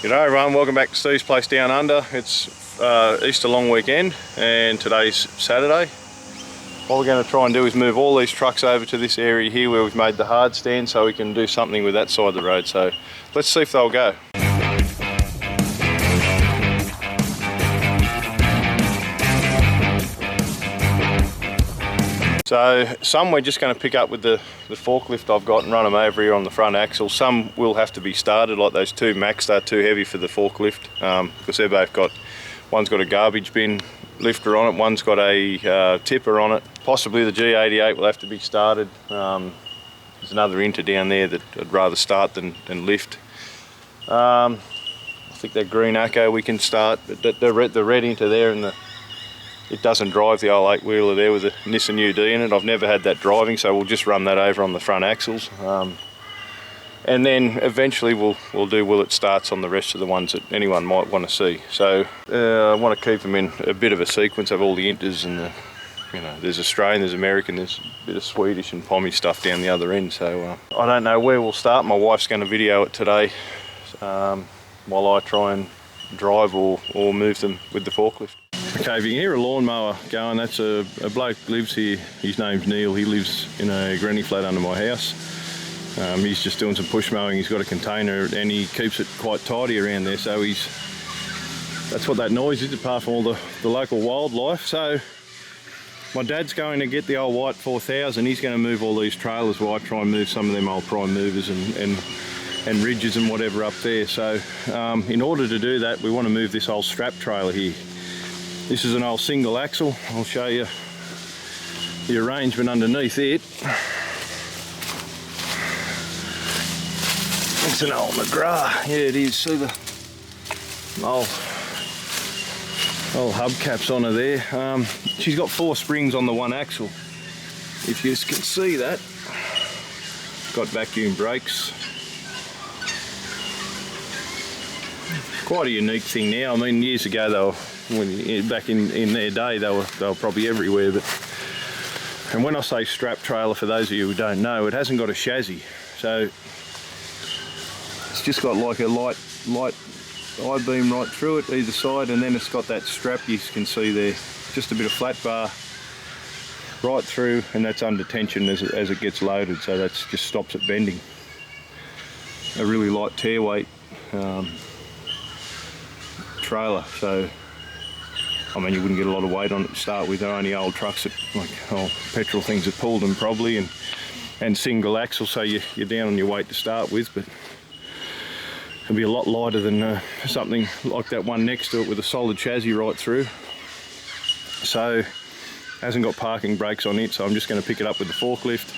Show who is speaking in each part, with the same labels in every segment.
Speaker 1: G'day everyone, welcome back to Steve's Place Down Under. It's Easter long weekend and today's Saturday. What we're going to try and do is move all these trucks over to this area here where we've made the hard stand so we can do something with that side of the road. So let's see if they'll go. So some we're just going to pick up with the forklift I've got and run them over here on the front axle. Some will have to be started, like those two Macks. They're too heavy for the forklift because they've both got, one's got a garbage bin lifter on it, one's got a tipper on it. Possibly the G88 will have to be started. There's another Inter down there that I'd rather start than lift. I think that green Acco we can start, but the red Inter there and it doesn't drive the old 8-wheeler there with the Nissan UD in it. I've never had that driving, so we'll just run that over on the front axles. And then eventually we'll do will it starts on the rest of the ones that anyone might want to see. So I want to keep them in a bit of a sequence of all the Inters and there's Australian, there's American, there's a bit of Swedish and Pommy stuff down the other end. So I don't know where we'll start. My wife's going to video it today while I try and drive or move them with the forklift. Okay, if you can hear a lawnmower going, that's a bloke lives here. His name's Neil. He lives in a granny flat under my house. He's just doing some push mowing. He's got a container and he keeps it quite tidy around there. So that's what that noise is, apart from all the local wildlife. So my dad's going to get the old white 4000. He's going to move all these trailers while I try and move some of them old prime movers and ridges and whatever up there. So in order to do that, we want to move this old strap trailer here. This is an old single axle. I'll show you the arrangement underneath it. It's an old McGrath. Yeah, it is. See the old hubcaps on her there. She's got 4 springs on the one axle. If you can see that. Got vacuum brakes. Quite a unique thing now. I mean, years ago they were, back in their day, they were probably everywhere. And when I say strap trailer, for those of you who don't know, it hasn't got a chassis, so it's just got like a light I-beam right through it either side, and then it's got that strap you can see there, just a bit of flat bar right through, and that's under tension as it gets loaded, so that just stops it bending. A really light tear weight trailer, so I mean, you wouldn't get a lot of weight on it to start with. They're only old trucks that, like old petrol things that pulled them probably, and single axle, so you're down on your weight to start with, but it'll be a lot lighter than something like that one next to it with a solid chassis right through. So hasn't got parking brakes on it, so I'm just going to pick it up with the forklift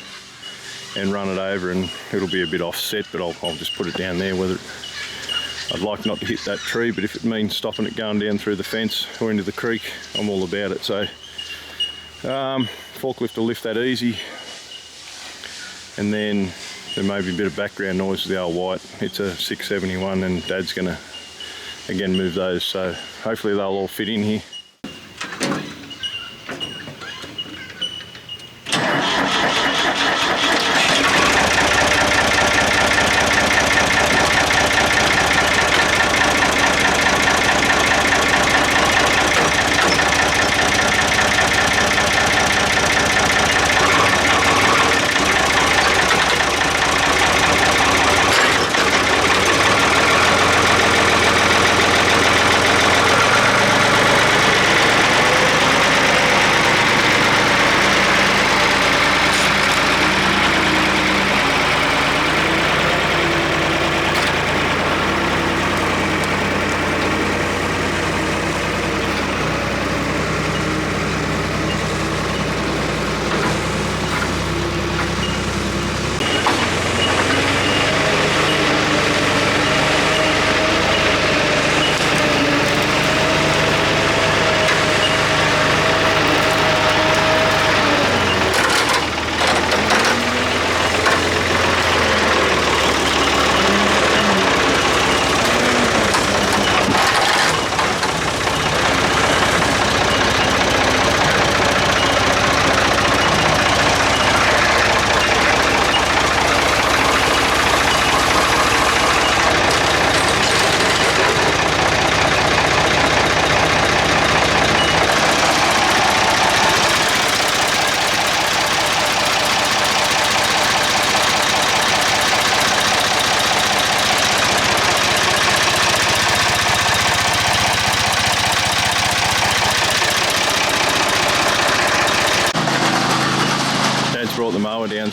Speaker 1: and run it over, and it'll be a bit offset, but I'll just put it down there. Whether I'd like not to hit that tree, but if it means stopping it going down through the fence or into the creek, I'm all about it. So forklift will lift that easy, and then there may be a bit of background noise with the old white. It's a 671 and Dad's going to again move those, so hopefully they'll all fit in here.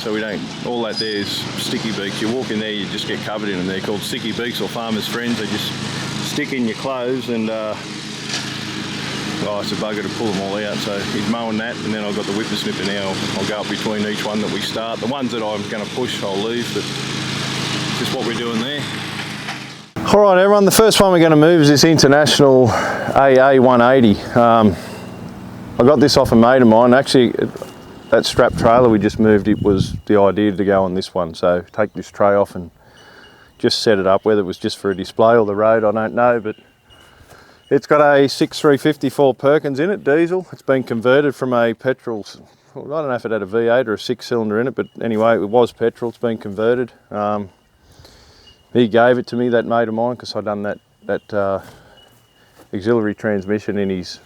Speaker 1: so we don't, all that there is sticky beaks. You walk in there, you just get covered in them. They're called sticky beaks or farmer's friends. They just stick in your clothes and oh, it's a bugger to pull them all out. So he's mowing that, and then I've got the whipper snipper now. I'll go up between each one that we start. The ones that I'm going to push, I'll leave, but just what we're doing there. All right, everyone, the first one we're going to move is this International AA 180. I got this off a mate of mine. Actually, that strap trailer we just moved, it was the idea to go on this one. So take this tray off and just set it up, whether it was just for a display or the road, I don't know, but it's got a 6354 Perkins in it, diesel. It's been converted from a petrol, I don't know if it had a V8 or a 6-cylinder in it, but anyway, it was petrol. It's been converted. He gave it to me, that mate of mine, because I'd done that auxiliary transmission in his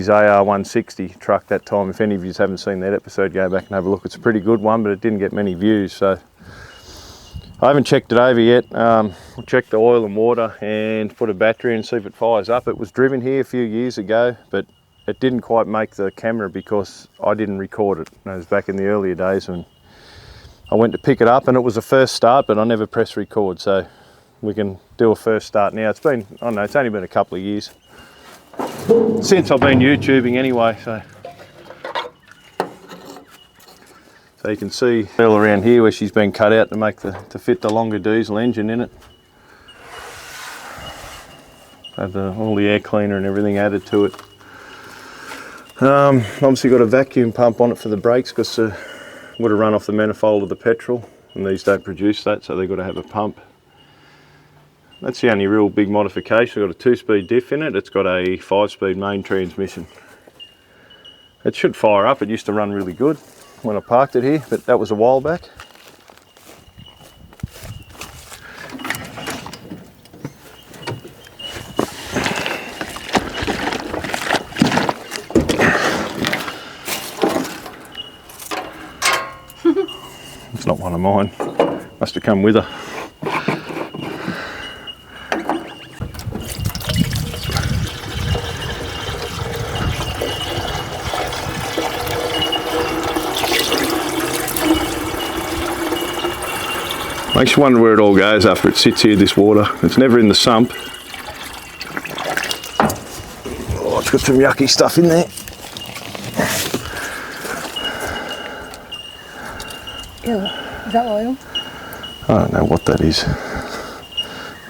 Speaker 1: AR 160 truck that time. If any of you haven't seen that episode, go back and have a look. It's a pretty good one, but it didn't get many views, so I haven't checked it over yet. We'll check the oil and water and put a battery in and see if it fires up. It was driven here a few years ago, but it didn't quite make the camera because I didn't record it. It was back in the earlier days when I went to pick it up, and it was a first start, but I never pressed record, so we can do a first start now. It's been, I don't know, it's only been a couple of years since I've been YouTubing anyway, so you can see all around here where she's been cut out to make to fit the longer diesel engine in it. Have all the air cleaner and everything added to it. Obviously got a vacuum pump on it for the brakes because would have run off the manifold of the petrol, and these don't produce that, so they've got to have a pump. That's the only real big modification. We've got a 2-speed diff in it. It's got a 5-speed main transmission. It should fire up. It used to run really good when I parked it here, but that was a while back. It's not one of mine. Must have come with her. Makes you wonder where it all goes after it sits here, this water. It's never in the sump. Oh, it's got some yucky stuff in there.
Speaker 2: Ew, is that oil?
Speaker 1: I don't know what that is.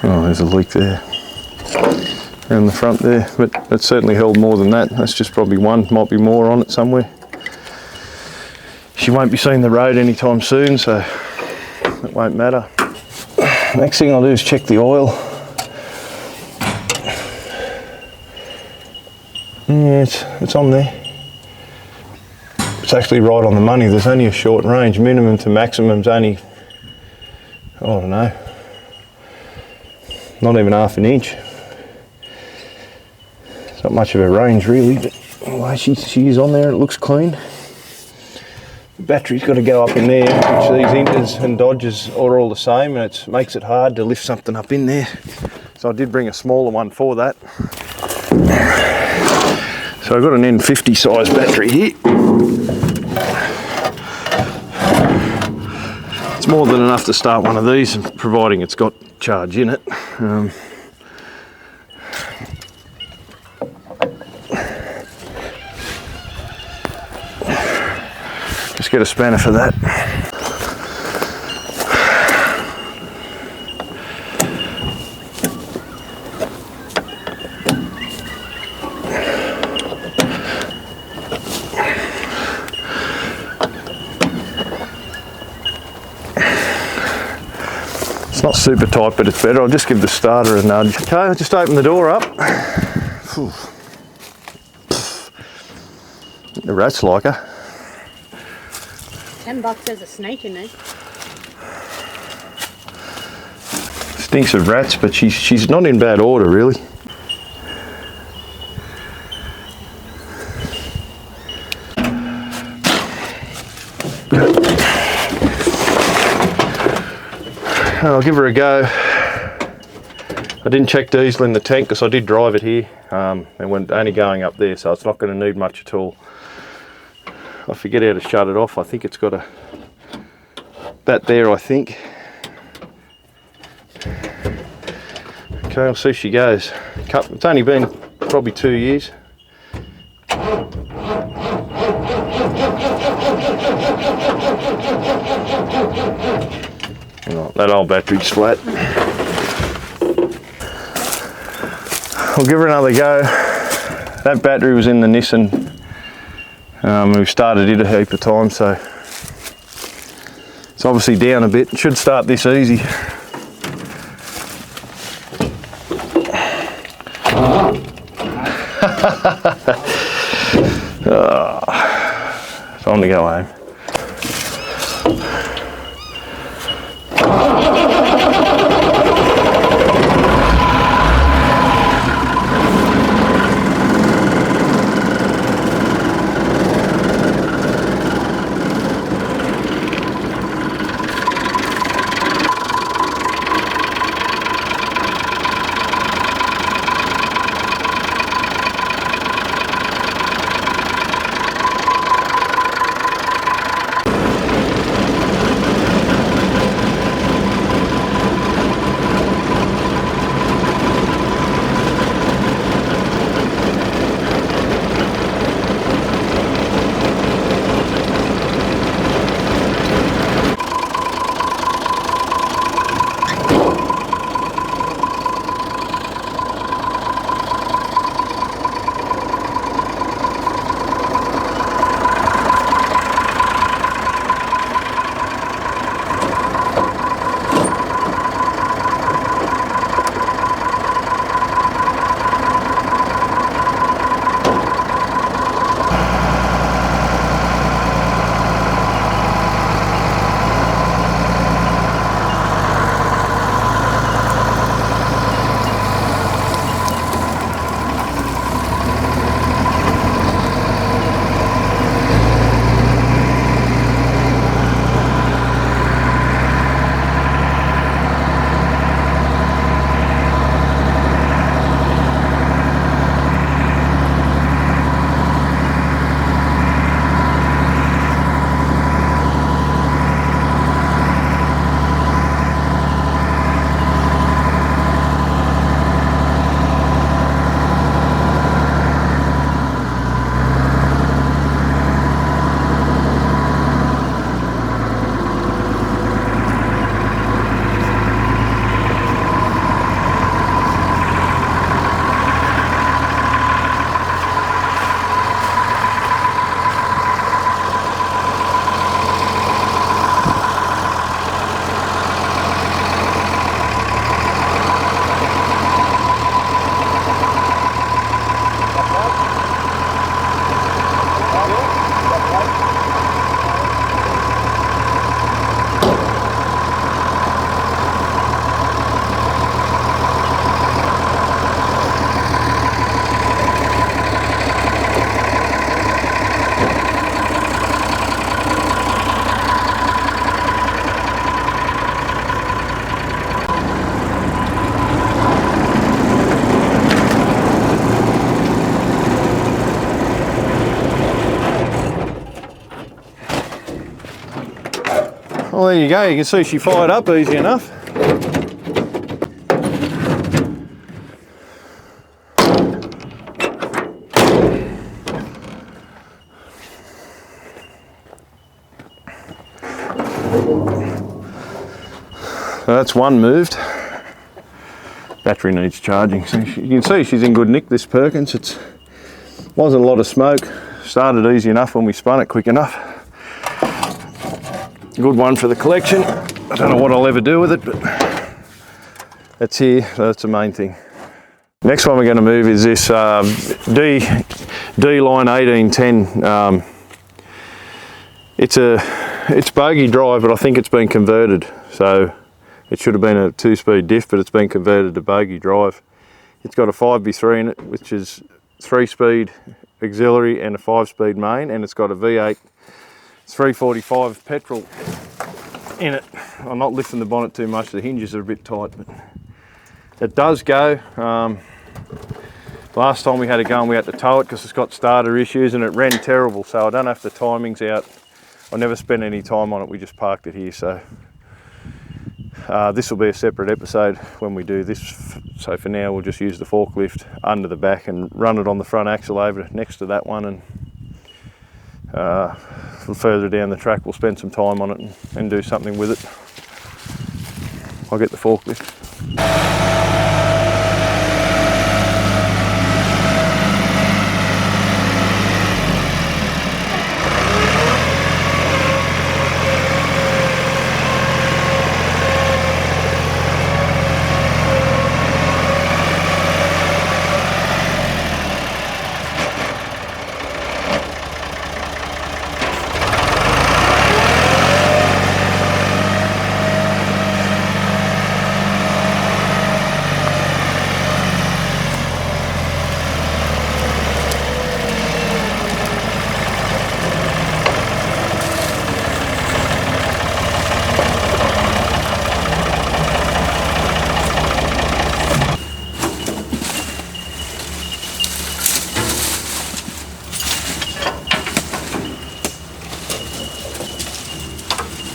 Speaker 1: Oh, there's a leak there. Around the front there, but it certainly held more than that. That's just probably one, might be more on it somewhere. She won't be seeing the road anytime soon, so it won't matter. Next thing I'll do is check the oil. Yeah, it's on there. It's actually right on the money. There's only a short range. Minimum to maximum's only, I don't know, not even half an inch. It's not much of a range really, but anyway, she is on there. It looks clean. The battery's got to go up in there, which these Inters and Dodges are all the same, and it makes it hard to lift something up in there. So I did bring a smaller one for that. So I've got an N50 size battery here. It's more than enough to start one of these, providing it's got charge in it. Just get a spanner for that. It's not super tight, but it's better. I'll just give the starter a nudge. Okay, I'll just open the door up. The rats like her.
Speaker 2: $10 there's a snake in there.
Speaker 1: Stinks of rats, but she's not in bad order really. I'll give her a go. I didn't check diesel in the tank because I did drive it here and went only going up there, so it's not going to need much at all. I forget how to shut it off. I think it's got that there, I think. Okay, I'll see she goes. It's only been probably 2 years. Right, that old battery's flat. I'll give her another go. That battery was in the Nissan. We've started it a heap of times, so it's obviously down a bit. It should start this easy. Oh, time to go home. Well, there you go. You can see she fired up easy enough. So that's one moved. Battery needs charging. So you can see she's in good nick, this Perkins. It wasn't a lot of smoke. Started easy enough when we spun it quick enough. Good one for the collection. I don't know what I'll ever do with it, but it's here, so that's the main thing. Next one we're going to move is this D line 1810. It's buggy drive, but I think it's been converted. So it should have been a 2-speed diff, but it's been converted to buggy drive. It's got a 5x3 in it, which is 3-speed auxiliary and a 5-speed main, and it's got a V8 345 petrol in it. I'm not lifting the bonnet too much, the hinges are a bit tight, but it does go. Last time we had it going, we had to tow it because it's got starter issues and it ran terrible, so I don't know if the timing's out. I never spent any time on it, we just parked it here, so this will be a separate episode when we do this. So for now we'll just use the forklift under the back and run it on the front axle over next to that one, and further down the track we'll spend some time on it and do something with it. I'll get the forklift.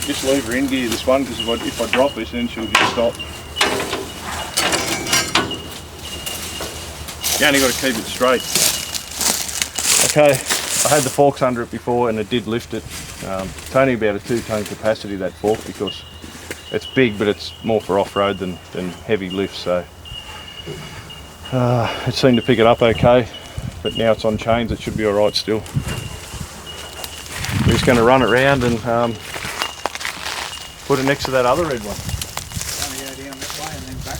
Speaker 1: Just leave her in gear, this one, because if I drop this then she'll just stop. You only got to keep it straight. Okay, I had the forks under it before and it did lift it. It's only about a 2-ton capacity, that fork, because it's big but it's more for off-road than heavy lifts, so it seemed to pick it up okay, but now it's on chains, it should be alright still. We're just going to run it round and put it next to that other red one.
Speaker 3: Only go down that way and then back.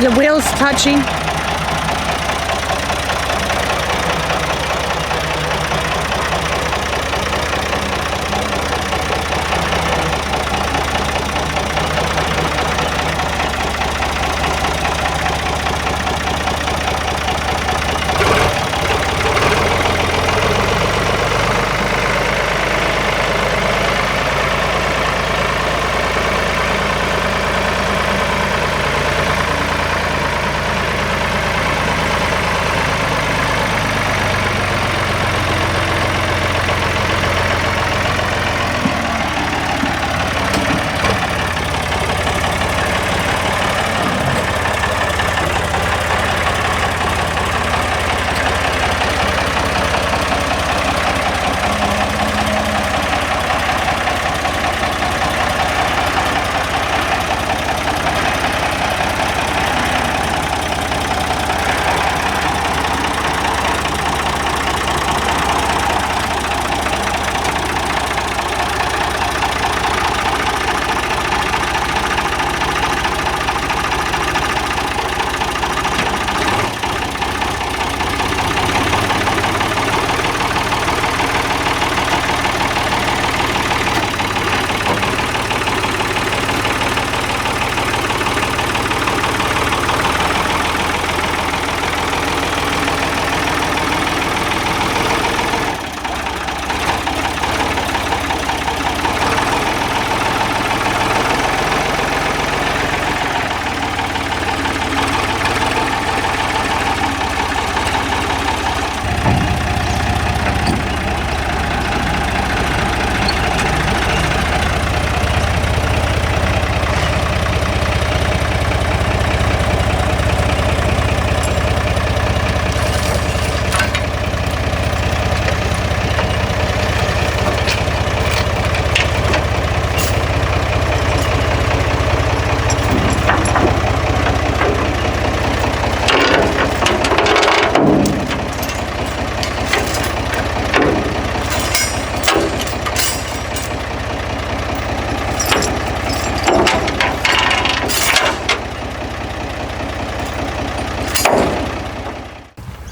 Speaker 2: The wheels touching.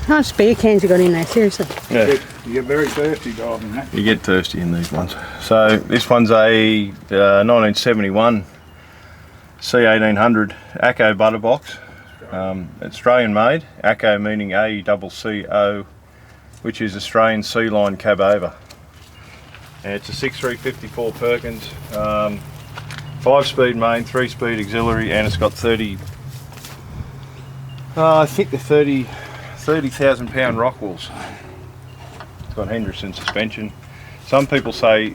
Speaker 2: How much beer cans you got in there, seriously?
Speaker 1: Yeah.
Speaker 3: You get very thirsty driving that.
Speaker 1: You get thirsty in these ones. So this one's a 1971 C1800 ACO butter box. Australian made, ACO meaning ACCO, which is Australian Sea Line cab over. And it's a 6354 Perkins, 5-speed main, 3-speed auxiliary, and it's got 30,000 pound rock walls. It's got Henderson suspension. Some people say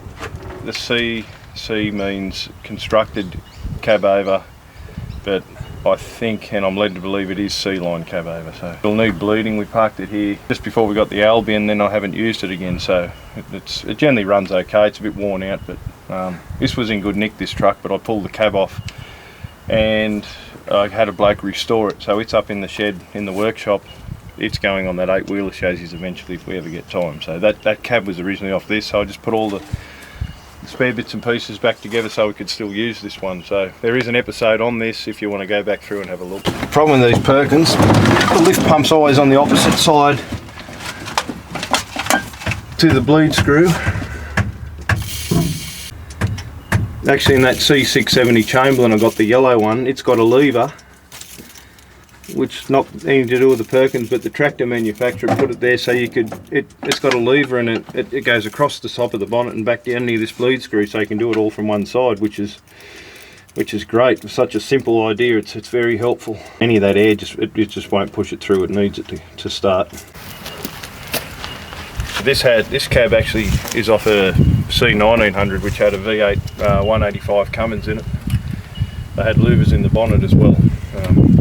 Speaker 1: the CC means constructed cab over, but I think, and I'm led to believe, it is Sea Line cab over. So it'll need bleeding. We parked it here just before we got the Albion, then I haven't used it again, so it generally runs okay. It's a bit worn out, but this was in good nick, this truck, but I pulled the cab off and I had a bloke restore it, so it's up in the shed in the workshop. It's going on that 8-wheeler chassis eventually if we ever get time. So that cab was originally off this, so I just put all the spare bits and pieces back together so we could still use this one. So there is an episode on this if you want to go back through and have a look. The problem with these Perkins, the lift pump's always on the opposite side to the bleed screw. Actually in that C670 Chamberlain, I got the yellow one, it's got a lever, which not anything to do with the Perkins, but the tractor manufacturer put it there so you could, it's got a lever and it goes across the top of the bonnet and back down near this bleed screw, so you can do it all from one side, which is great. For such a simple idea, it's very helpful. Any of that air, it just won't push it through, it needs it to start. This cab actually is off a C1900, which had a V8 185 Cummins in it. They had louvers in the bonnet as well. So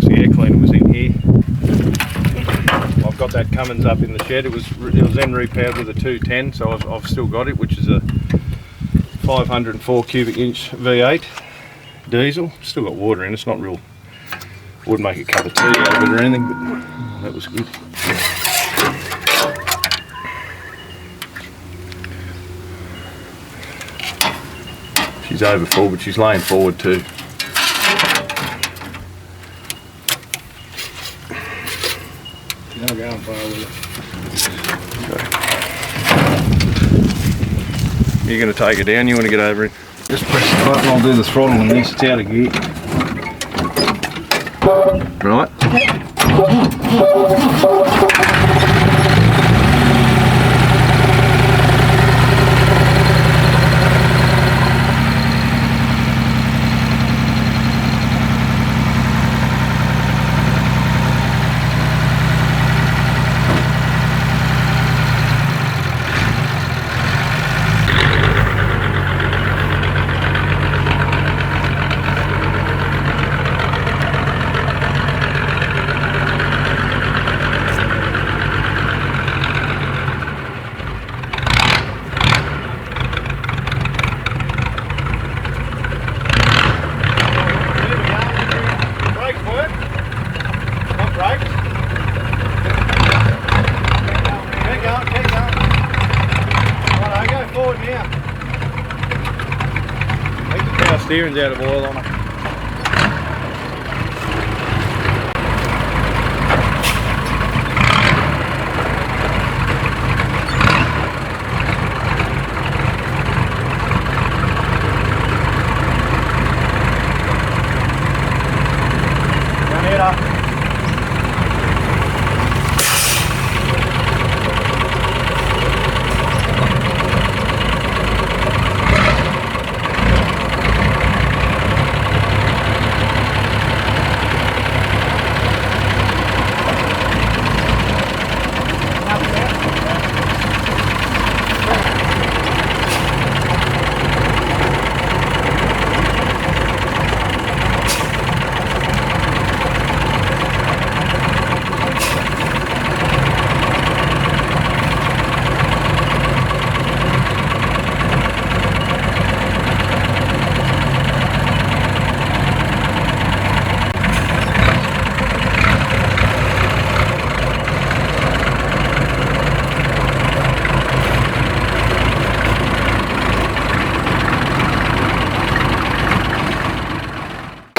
Speaker 1: the air cleaner was in here. I've got that Cummins up in the shed. It was then repowered with a 210, so I've still got it, which is a 504 cubic inch V8 diesel. Still got water in it. It's not real. Wouldn't make a cup of tea out of it or anything, but that was good. She's over full, but she's laying forward too.
Speaker 3: You're not going far with
Speaker 1: it. You're going to take it down, you want to get over it? Just press the button, I'll do the throttle on this, it's out of gear. Right? Steering's out of oil on it. Down here,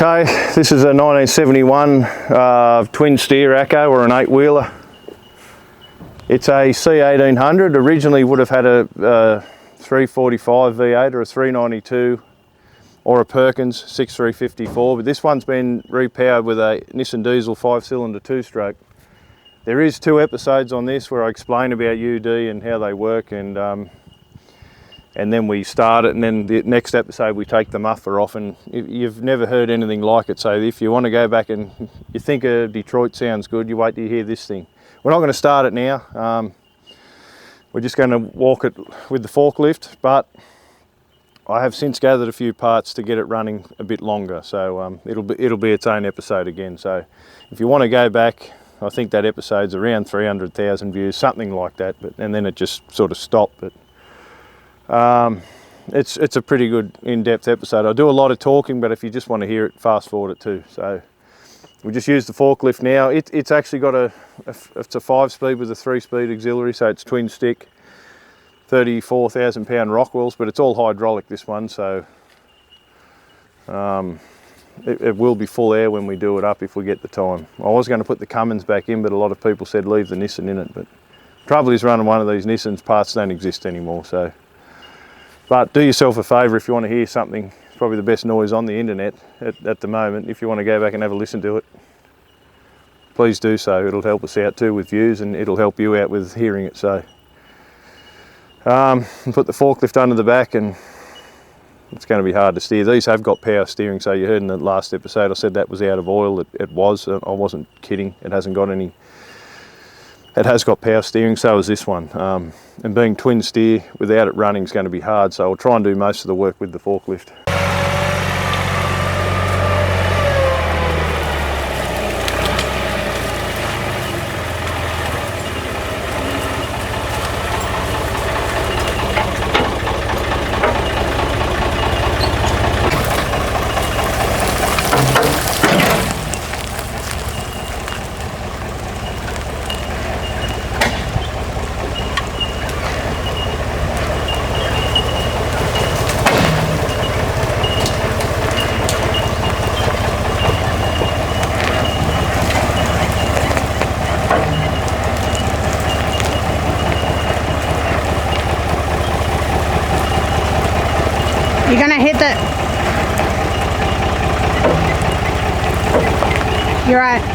Speaker 1: Okay, this is a 1971 twin steer ACO or an 8-wheeler. It's a C1800. Originally would have had a 345 V8 or a 392 or a Perkins 6354, but this one's been repowered with a Nissan Diesel 5-cylinder 2-stroke. There is 2 episodes on this where I explain about UD and how they work, and then we start it, and then the next episode we take the muffler off, and you've never heard anything like it. So if you want to go back and you think Detroit sounds good, you wait till you hear this thing. We're not going to start it now. We're just going to walk it with the forklift, but I have since gathered a few parts to get it running a bit longer, so it'll be its own episode again. So if you want to go back, I think that episode's around 300,000 views, something like that. And then it just sort of stopped. But it's a pretty good in-depth episode. I do a lot of talking, but if you just want to hear it, fast forward it too. So we just use the forklift now. It's actually got it's a 5-speed with a 3-speed auxiliary, so it's twin stick. 34,000 pound rock wheels, but it's all hydraulic, this one, so it will be full air when we do it up if we get the time. I was going to put the Cummins back in, but a lot of people said leave the Nissan in it, but trouble is running one of these Nissans, parts don't exist anymore. So, but do yourself a favour if you want to hear something. It's probably the best noise on the internet at the moment. If you want to go back and have a listen to it, please do so. It'll help us out too with views, and it'll help you out with hearing it. So put the forklift under the back, and it's going to be hard to steer. These have got power steering, so you heard in the last episode I said that was out of oil. It was. I wasn't kidding. It hasn't got any. It has got power steering, so is this one. And being twin steer without it running is going to be hard, so I'll try and do most of the work with the forklift.
Speaker 2: You're gonna hit the... You're right.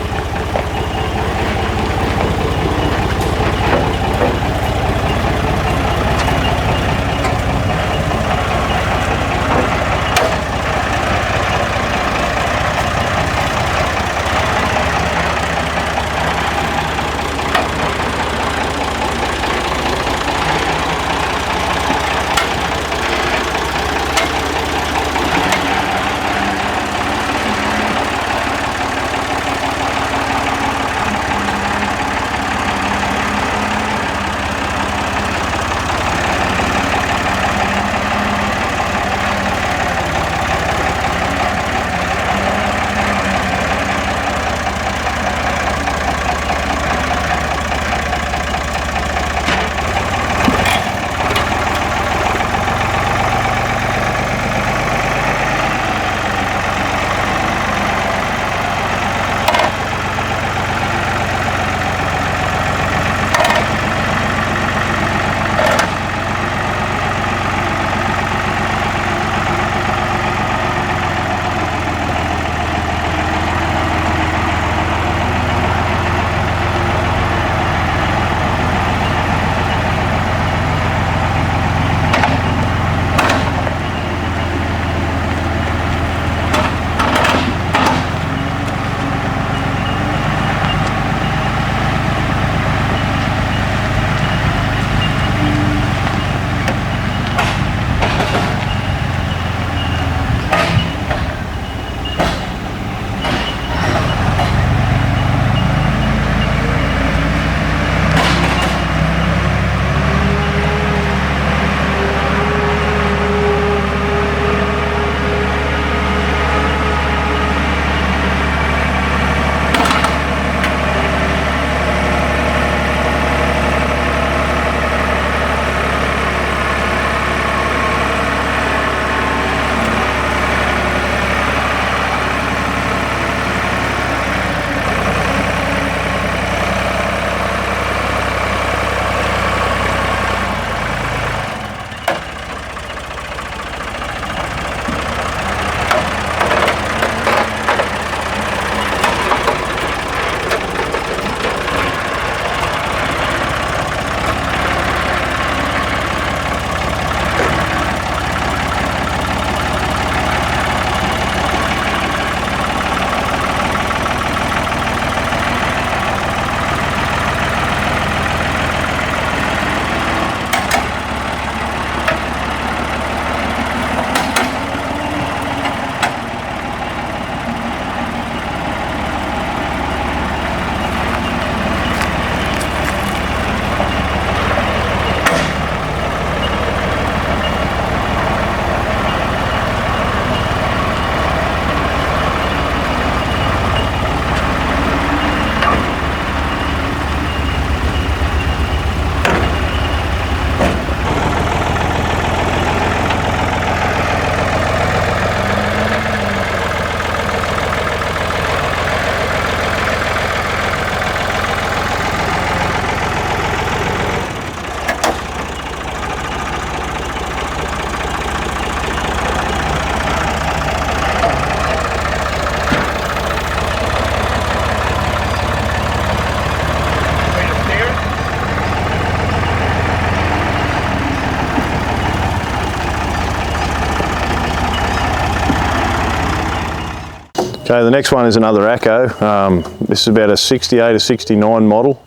Speaker 1: Okay, the next one is another Acco. This is about a 68 or 69 model.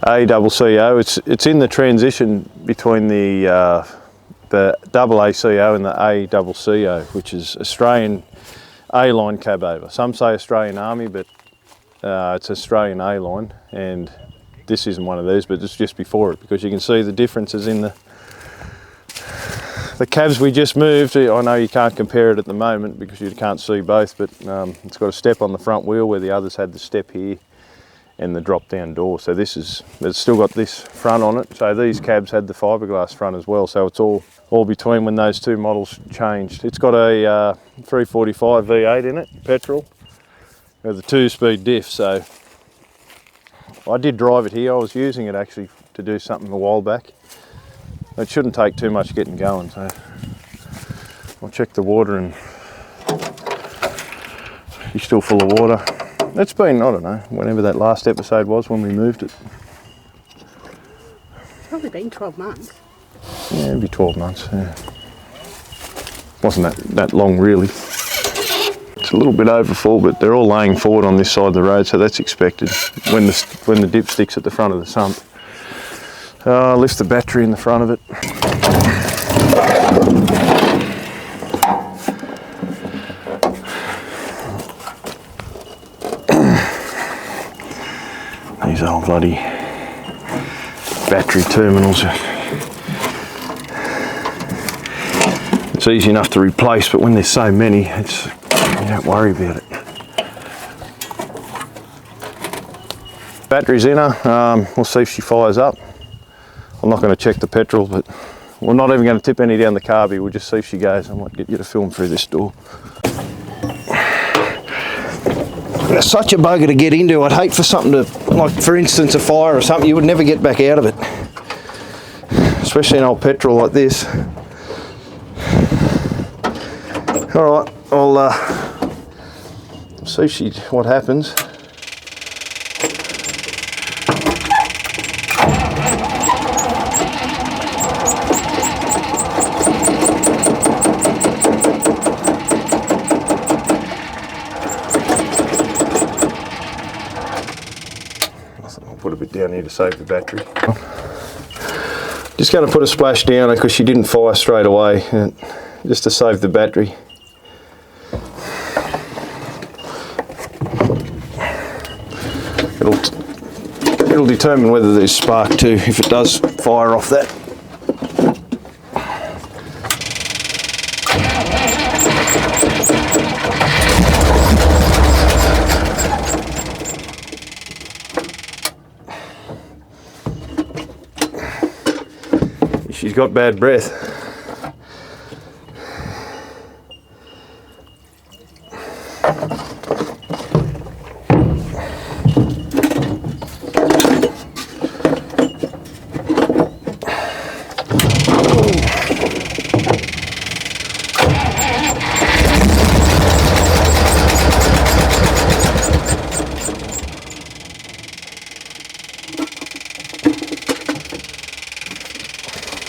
Speaker 1: ACCO. It's in the transition between the AACO and the ACCO, which is Australian A-line cab over. Some say Australian Army, but it's Australian A-line, and this isn't one of these, but it's just before it, because you can see the differences in the cabs we just moved. I know you can't compare it at the moment because you can't see both, but it's got a step on the front wheel where the others had the step here and the drop down door. So it's still got this front on it. So these cabs had the fiberglass front as well. So it's all between when those two models changed. It's got a 345 V8 in it, petrol, with a 2-speed diff. So I did drive it here. I was using it actually to do something a while back. It shouldn't take too much getting going, so I'll check the water, and you're still full of water. It's been, I don't know, whenever that last episode was when we moved it.
Speaker 2: Probably been 12 months.
Speaker 1: Yeah, it'd be 12 months, yeah. Wasn't that long really. It's a little bit overfull, but they're all laying forward on this side of the road, so that's expected when the dipstick's at the front of the sump. Lift the battery in the front of it. These old bloody battery terminals. It's easy enough to replace, but when there's so many, you don't worry about it. Battery's in her. We'll see if she fires up. I'm not going to check the petrol, but we're not even going to tip any down the carby. We'll just see if she goes. I might get you to film through this door. It's such a bugger to get into. I'd hate for something to, like for instance a fire or something, you would never get back out of it. Especially an old petrol like this. Alright, I'll see what happens. Put a bit down here to save the battery. Just going to put a splash down her because she didn't fire straight away, and just to save the battery. It'll determine whether there's spark too, if it does fire off that. She's got bad breath.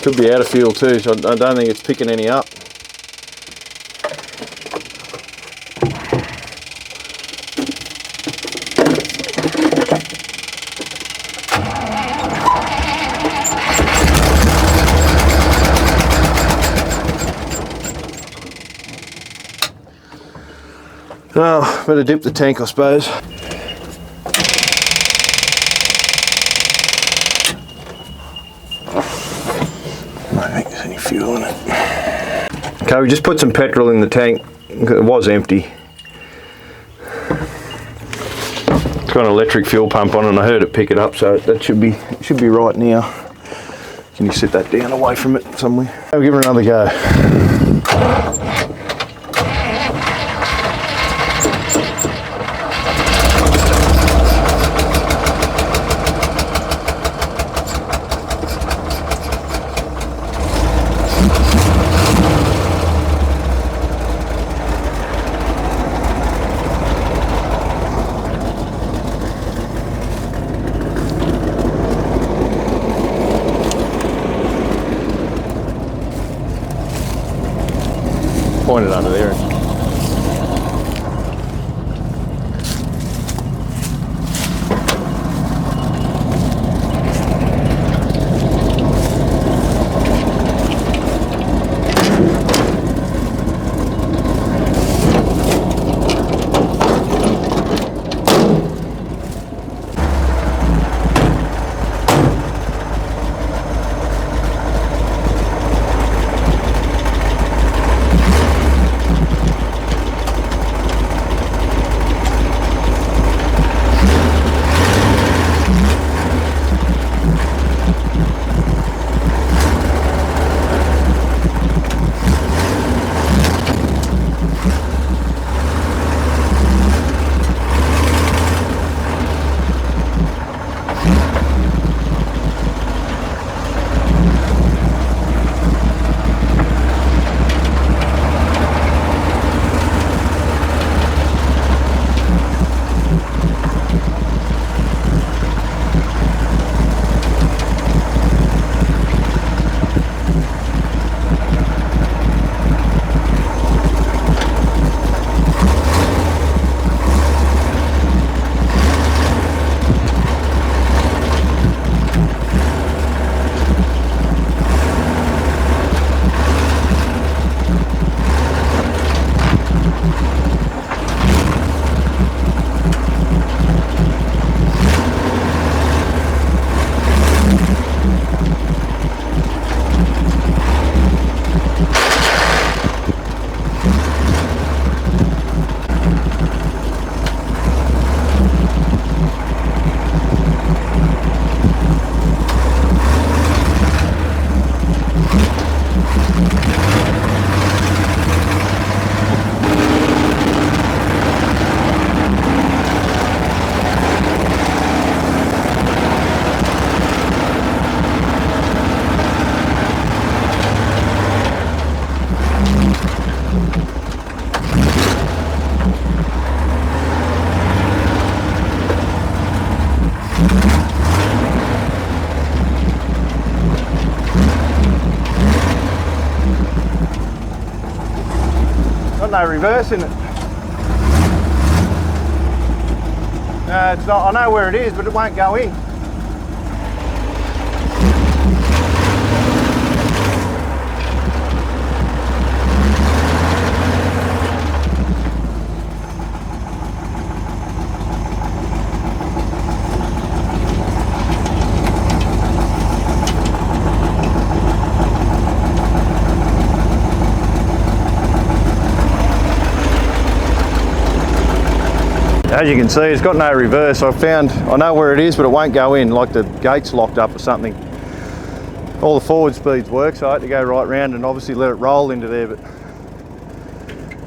Speaker 1: Could be out of fuel too, so I don't think it's picking any up. Oh, better dip the tank, I suppose. Fuel in it. Okay, we just put some petrol in the tank. It was empty. It's got an electric fuel pump on it, and I heard it pick it up, so that should be right now. Can you sit that down away from it somewhere? I'll give her another go. Point it under there. No reverse in it. No, it's not. I know where it is, but it won't go in. As you can see, it's got no reverse. I know where it is, but it won't go in, like the gate's locked up or something. All the forward speeds work, so I had to go right round and obviously let it roll into there, but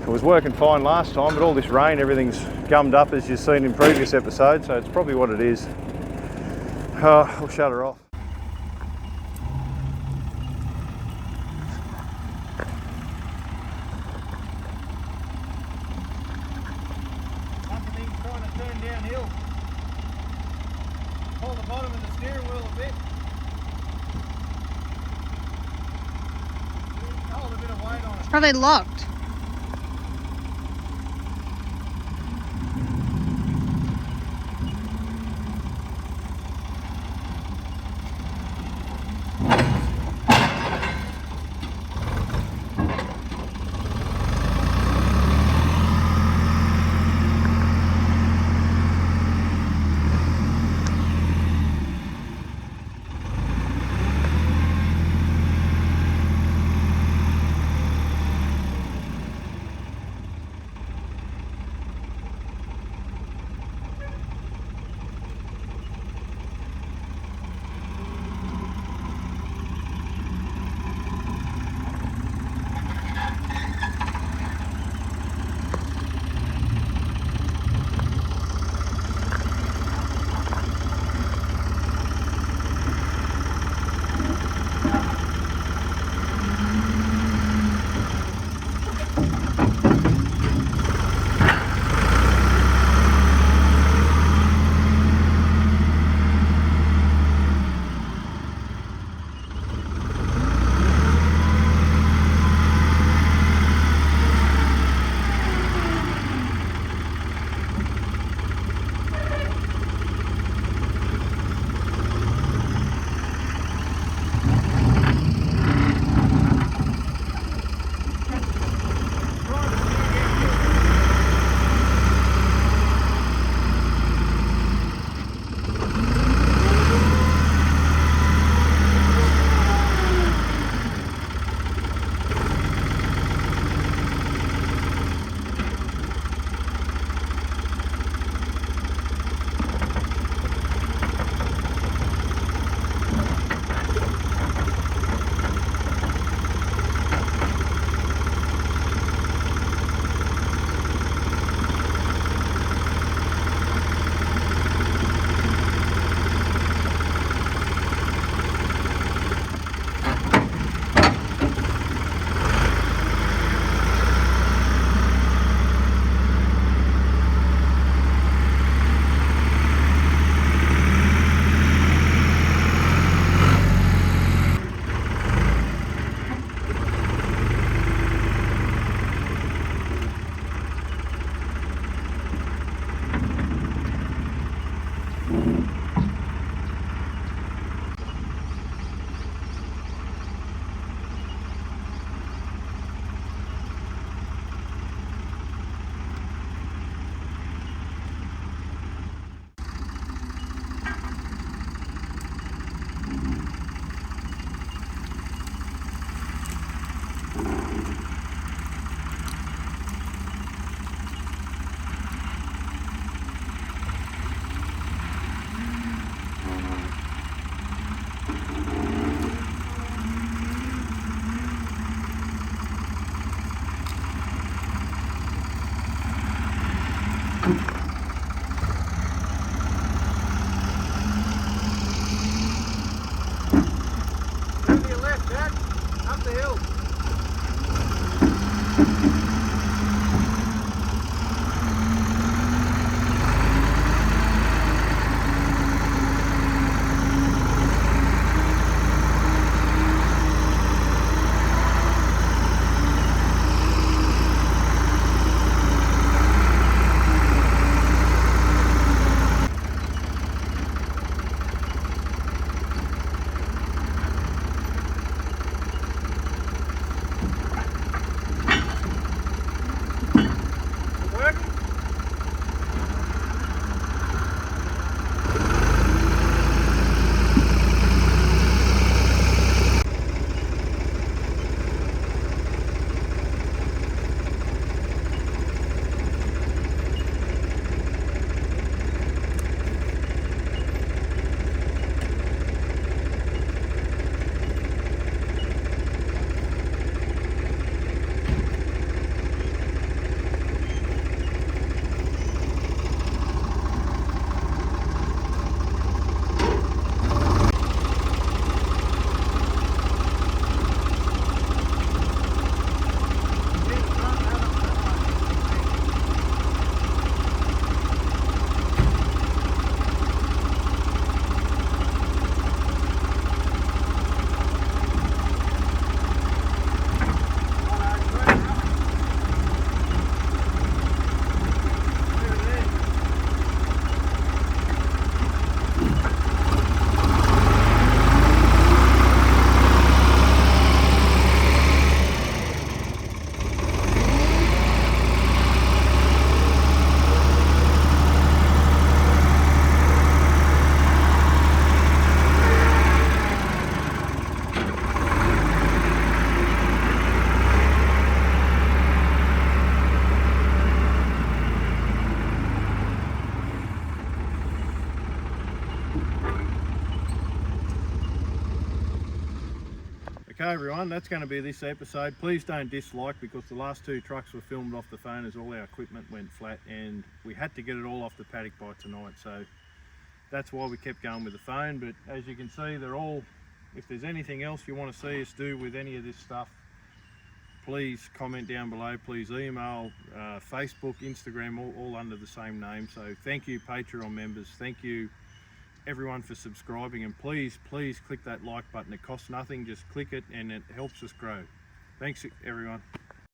Speaker 1: it was working fine last time, but all this rain, everything's gummed up as you've seen in previous episodes, so it's probably what it is. I'll shut her off. Hold the bottom of the steering wheel a bit. Hold a bit of weight on it.
Speaker 2: It's probably locked.
Speaker 1: the hill. Okay everyone, that's going to be this episode. Please don't dislike, because the last two trucks were filmed off the phone as all our equipment went flat and we had to get it all off the paddock by tonight, so that's why we kept going with the phone. But as you can see, they're all, if there's anything else you want to see us do with any of this stuff, please comment down below. Please email, Facebook, Instagram, all under the same name. So thank you Patreon members, thank you everyone for subscribing, and please click that like button. It costs nothing, just click it and it helps us grow. Thanks everyone.